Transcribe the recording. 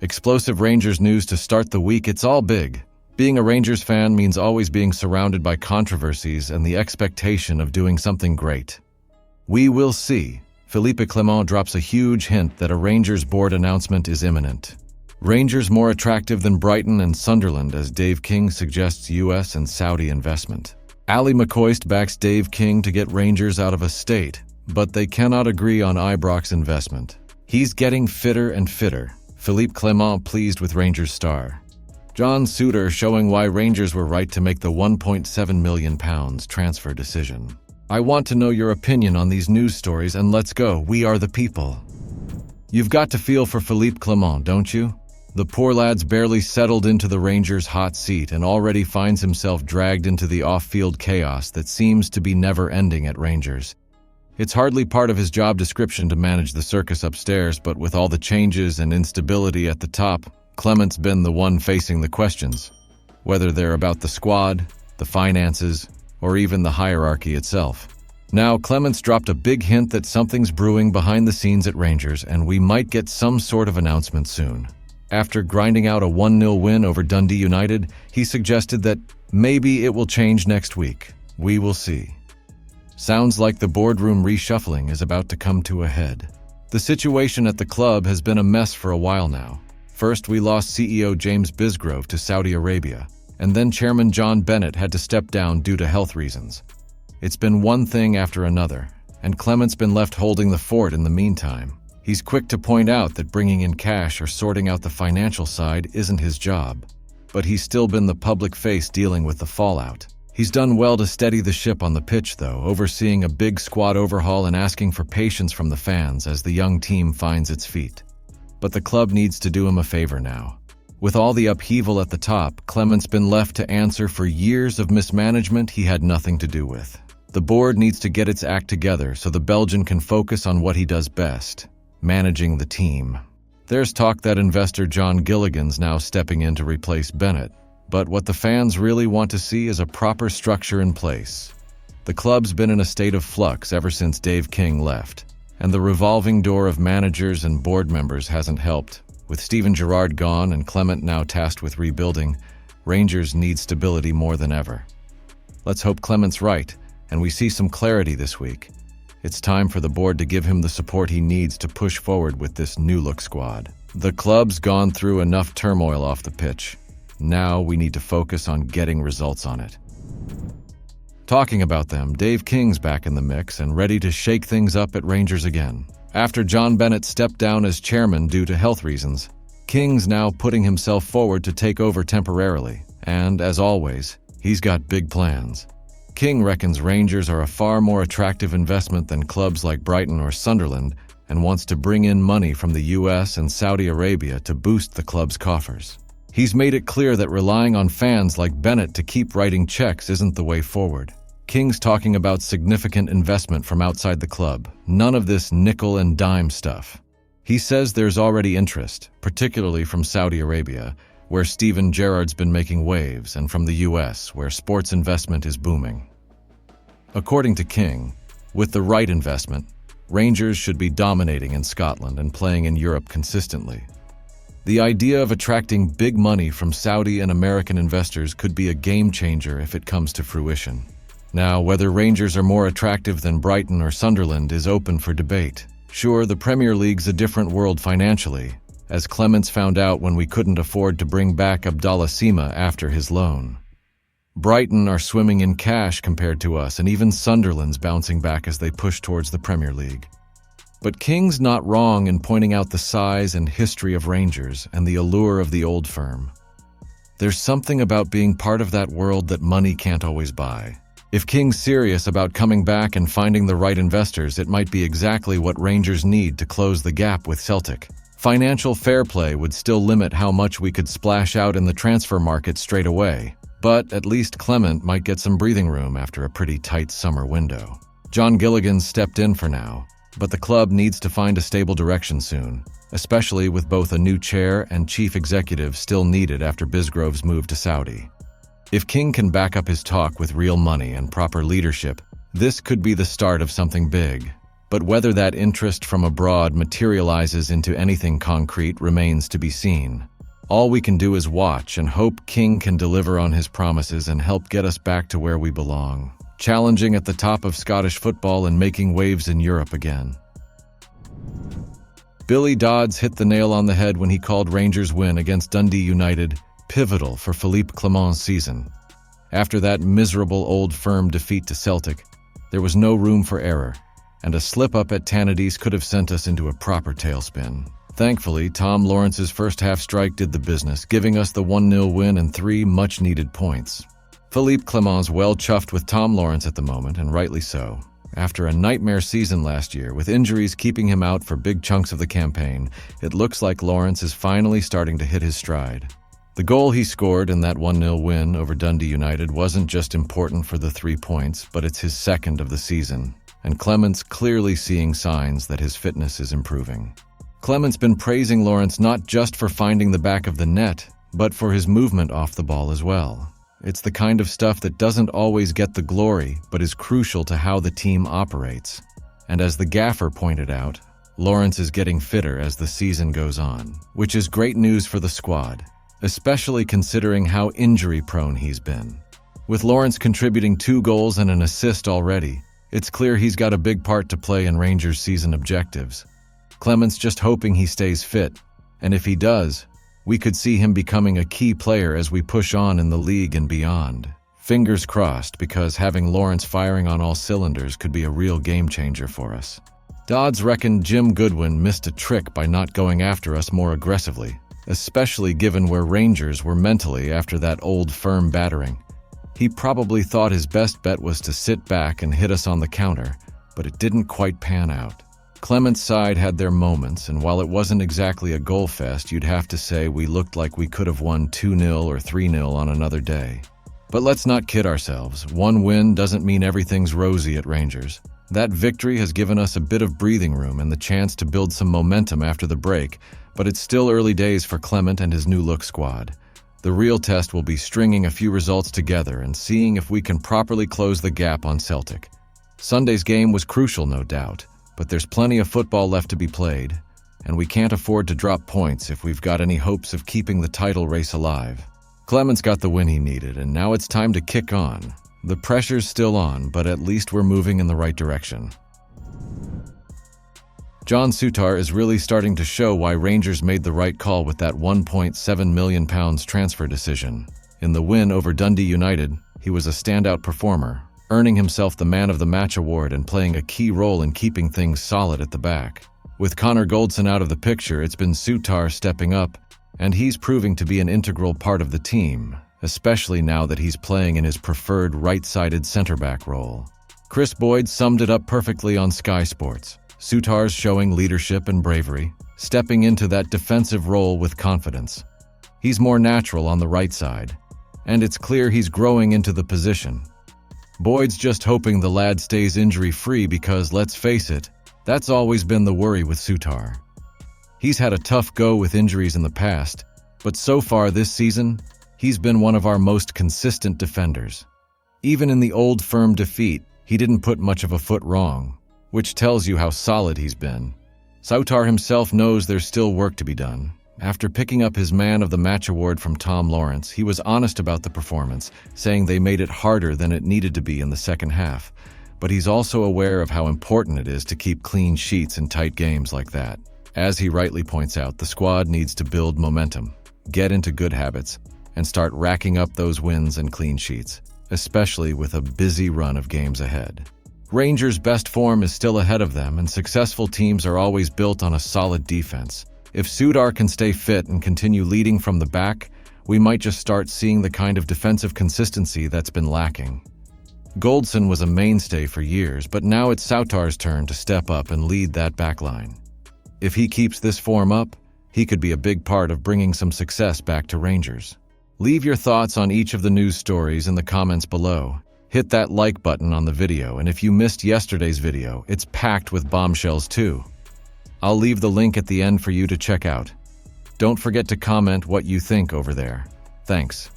Explosive Rangers news to start the week. It's all big. Being a Rangers fan means always being surrounded by controversies and the expectation of doing something great. We will see. Clement drops a huge hint that a Rangers board announcement is imminent. Rangers more attractive than Brighton and Sunderland as Dave King suggests US and Saudi investment. Ali McCoist backs Dave King to get Rangers out of a state, but they cannot agree on Ibrox investment. He's getting fitter and fitter. Clement pleased with Rangers star. John Sutar showing why Rangers were right to make the £1.7 million transfer decision. I want to know your opinion on these news stories, and let's go. We are the people. You've got to feel for Clement, don't you? The poor lad's barely settled into the Rangers' hot seat and already finds himself dragged into the off-field chaos that seems to be never-ending at Rangers. It's hardly part of his job description to manage the circus upstairs, but with all the changes and instability at the top, Clement's been the one facing the questions, whether they're about the squad, the finances, or even the hierarchy itself. Now, Clement's dropped a big hint that something's brewing behind the scenes at Rangers, and we might get some sort of announcement soon. After grinding out a 1-0 win over Dundee United, he suggested that maybe it will change next week. We will see. Sounds like the boardroom reshuffling is about to come to a head. The situation at the club has been a mess for a while now. First, we lost CEO James Bisgrove to Saudi Arabia, and then Chairman John Bennett had to step down due to health reasons. It's been one thing after another, and Clement's been left holding the fort in the meantime. He's quick to point out that bringing in cash or sorting out the financial side isn't his job, but he's still been the public face dealing with the fallout. He's done well to steady the ship on the pitch, though, overseeing a big squad overhaul and asking for patience from the fans as the young team finds its feet. But the club needs to do him a favor now. With all the upheaval at the top, Clement's been left to answer for years of mismanagement he had nothing to do with. The board needs to get its act together so the Belgian can focus on what he does best, managing the team. There's talk that investor John Gilligan's now stepping in to replace Bennett, but what the fans really want to see is a proper structure in place. The club's been in a state of flux ever since Dave King left, and the revolving door of managers and board members hasn't helped. With Steven Gerrard gone and Clement now tasked with rebuilding, Rangers need stability more than ever. Let's hope Clement's right, and we see some clarity this week. It's time for the board to give him the support he needs to push forward with this new-look squad. The club's gone through enough turmoil off the pitch. Now we need to focus on getting results on it. Talking about them, Dave King's back in the mix and ready to shake things up at Rangers again. After John Bennett stepped down as chairman due to health reasons, King's now putting himself forward to take over temporarily. And, as always, he's got big plans. King reckons Rangers are a far more attractive investment than clubs like Brighton or Sunderland and wants to bring in money from the US and Saudi Arabia to boost the club's coffers. He's made it clear that relying on fans like Bennett to keep writing checks isn't the way forward. King's talking about significant investment from outside the club, none of this nickel and dime stuff. He says there's already interest, particularly from Saudi Arabia, where Steven Gerrard's been making waves, and from the US, where sports investment is booming. According to King, with the right investment, Rangers should be dominating in Scotland and playing in Europe consistently. The idea of attracting big money from Saudi and American investors could be a game changer if it comes to fruition. Now, whether Rangers are more attractive than Brighton or Sunderland is open for debate. Sure, the Premier League's a different world financially, as Clements found out when we couldn't afford to bring back Abdallah Sima after his loan. Brighton are swimming in cash compared to us, and even Sunderland's bouncing back as they push towards the Premier League. But King's not wrong in pointing out the size and history of Rangers and the allure of the old firm. There's something about being part of that world that money can't always buy. If King's serious about coming back and finding the right investors, it might be exactly what Rangers need to close the gap with Celtic. Financial fair play would still limit how much we could splash out in the transfer market straight away, but at least Clement might get some breathing room after a pretty tight summer window. John Gilligan's stepped in for now, but the club needs to find a stable direction soon, especially with both a new chair and chief executive still needed after Bisgrove's move to Saudi. If King can back up his talk with real money and proper leadership, this could be the start of something big. But whether that interest from abroad materializes into anything concrete remains to be seen. All we can do is watch and hope King can deliver on his promises and help get us back to where we belong, challenging at the top of Scottish football and making waves in Europe again. Billy Dodds hit the nail on the head when he called Rangers' win against Dundee United pivotal for Philippe Clement's season. After that miserable Old Firm defeat to Celtic, there was no room for error, and a slip-up at Tannadice could have sent us into a proper tailspin. Thankfully, Tom Lawrence's first-half strike did the business, giving us the 1-0 win and 3 much-needed points. Philippe Clement's well chuffed with Tom Lawrence at the moment, and rightly so. After a nightmare season last year, with injuries keeping him out for big chunks of the campaign, it looks like Lawrence is finally starting to hit his stride. The goal he scored in that 1-0 win over Dundee United wasn't just important for the 3 points, but it's his second of the season, and Clement's clearly seeing signs that his fitness is improving. Clement's been praising Lawrence not just for finding the back of the net, but for his movement off the ball as well. It's the kind of stuff that doesn't always get the glory, but is crucial to how the team operates. And as the gaffer pointed out, Lawrence is getting fitter as the season goes on, which is great news for the squad, especially considering how injury-prone he's been. With Lawrence contributing 2 goals and an assist already, it's clear he's got a big part to play in Rangers' season objectives. Clement's just hoping he stays fit, and if he does, we could see him becoming a key player as we push on in the league and beyond. Fingers crossed, because having Lawrence firing on all cylinders could be a real game-changer for us. Dodds reckoned Jim Goodwin missed a trick by not going after us more aggressively, especially given where Rangers were mentally after that Old Firm battering. He probably thought his best bet was to sit back and hit us on the counter, but it didn't quite pan out. Clement's side had their moments, and while it wasn't exactly a goal fest, you'd have to say we looked like we could have won 2-0 or 3-0 on another day. But let's not kid ourselves. One win doesn't mean everything's rosy at Rangers. That victory has given us a bit of breathing room and the chance to build some momentum after the break, but it's still early days for Clement and his new-look squad. The real test will be stringing a few results together and seeing if we can properly close the gap on Celtic. Sunday's game was crucial, no doubt, but there's plenty of football left to be played, and we can't afford to drop points if we've got any hopes of keeping the title race alive. Clement's got the win he needed, and now it's time to kick on. The pressure's still on, but at least we're moving in the right direction. John Sutar is really starting to show why Rangers made the right call with that £1.7 million transfer decision. In the win over Dundee United, he was a standout performer, earning himself the Man of the Match award and playing a key role in keeping things solid at the back. With Connor Goldson out of the picture, it's been Sutar stepping up, and he's proving to be an integral part of the team, especially now that he's playing in his preferred right-sided center-back role. Chris Boyd summed it up perfectly on Sky Sports. Sutar's showing leadership and bravery, stepping into that defensive role with confidence. He's more natural on the right side, and it's clear he's growing into the position. Boyd's just hoping the lad stays injury-free because, let's face it, that's always been the worry with Sutar. He's had a tough go with injuries in the past, but so far this season, he's been one of our most consistent defenders. Even in the Old Firm defeat, he didn't put much of a foot wrong, which tells you how solid he's been. Sutar himself knows there's still work to be done. After picking up his Man of the Match award from Tom Lawrence, he was honest about the performance, saying they made it harder than it needed to be in the second half. But he's also aware of how important it is to keep clean sheets in tight games like that. As he rightly points out, the squad needs to build momentum, get into good habits, and start racking up those wins and clean sheets, especially with a busy run of games ahead. Rangers' best form is still ahead of them, and successful teams are always built on a solid defense. If Sutar can stay fit and continue leading from the back, we might just start seeing the kind of defensive consistency that's been lacking. Goldson was a mainstay for years, but now it's Sutar's turn to step up and lead that backline. If he keeps this form up, he could be a big part of bringing some success back to Rangers. Leave your thoughts on each of the news stories in the comments below. Hit that like button on the video, and if you missed yesterday's video, it's packed with bombshells too. I'll leave the link at the end for you to check out. Don't forget to comment what you think over there. Thanks.